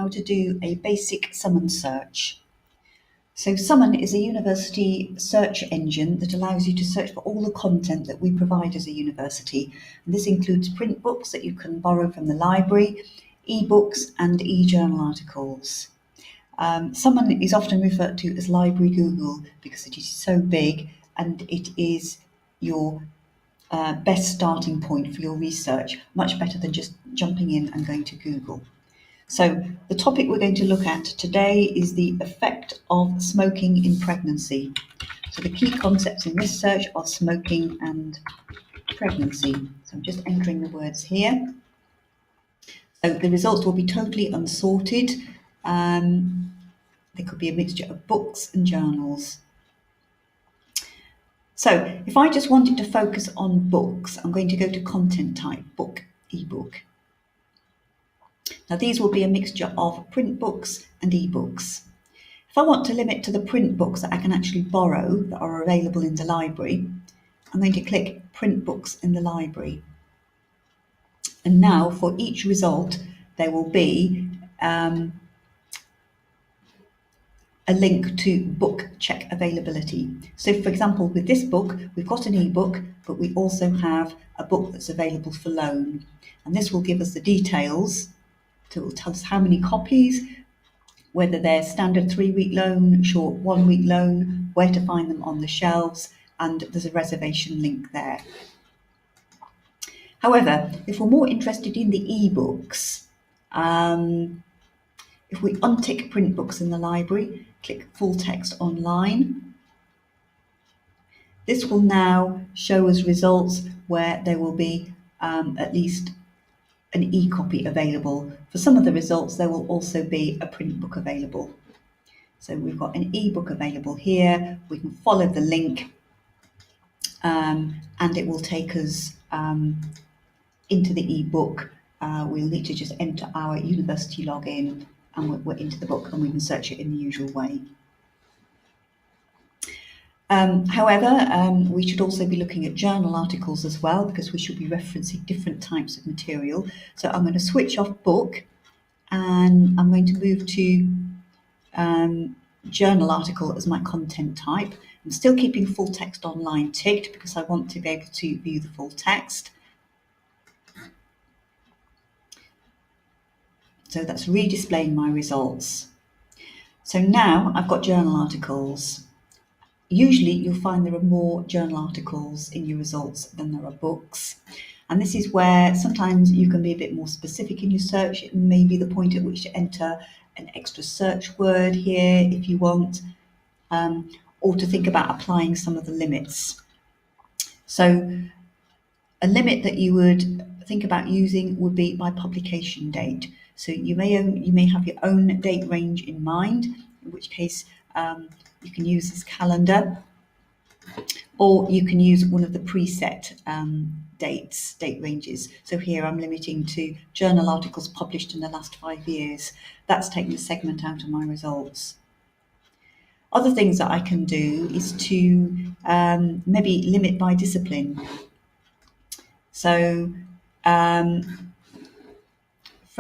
how to do a basic summon search. So Summon is a university search engine that allows you to search for all the content that we provide as a university. And this includes print books that you can borrow from the library, e-books and e-journal articles. Summon is often referred to as Library Google because it is so big and it is your best starting point for your research, much better than just jumping in and going to Google. So the topic we're going to look at today is the effect of smoking in pregnancy. So the key concepts in this search are smoking and pregnancy. So I'm just entering the words here. So the results will be totally unsorted. There could be a mixture of books and journals. So if I just wanted to focus on books, I'm going to go to content type, book, ebook. Now these will be a mixture of print books and ebooks. If I want to limit to the print books that I can actually borrow that are available in the library, I'm going to click print books in the library. And now for each result, there will be a link to book check availability. So for example, with this book, we've got an ebook, but we also have a book that's available for loan. And this will give us the details. So it will tell us how many copies, whether they're standard 3-week loan, short 1-week loan, where to find them on the shelves, and there's a reservation link there. However, if we're more interested in the ebooks, if we untick print books in the library, click full text online, this will now show us results where there will be at least an e-copy available. For some of the results, there will also be a print book available. So we've got an e-book available here. We can follow the link and it will take us into the e-book. We'll need to just enter our university login and we're into the book and we can search it in the usual way. However, we should also be looking at journal articles as well because we should be referencing different types of material. So I'm going to switch off book and I'm going to move to journal article as my content type. I'm still keeping full text online ticked because I want to be able to view the full text. So that's redisplaying my results. So now I've got journal articles. Usually you'll find there are more journal articles in your results than there are books. And this is where sometimes you can be a bit more specific in your search. It may be the point at which to enter an extra search word here if you want, or to think about applying some of the limits. So a limit that you would think about using would be by publication date. So you may have your own date range in mind, in which case you can use this calendar, or you can use one of the preset date ranges. So here I'm limiting to journal articles published in the last 5 years. That's taking a segment out of my results. Other things that I can do is to maybe limit by discipline. So, for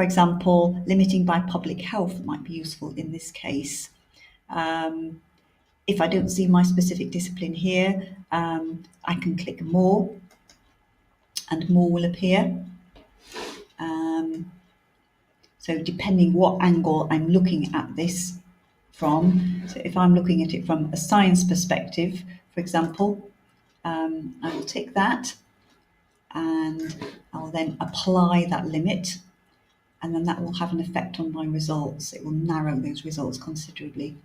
example, limiting by public health might be useful in this case. If I don't see my specific discipline here, I can click more and more will appear. So depending what angle I'm looking at this from, so if I'm looking at it from a science perspective, for example, I will tick that and I'll then apply that limit, and then that will have an effect on my results. It will narrow those results considerably.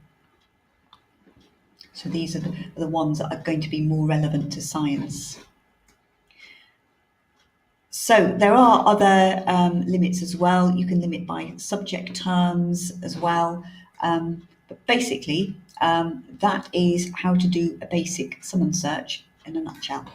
So these are the ones that are going to be more relevant to science. So there are other limits as well. You can limit by subject terms as well. But basically, that is how to do a basic summon search in a nutshell.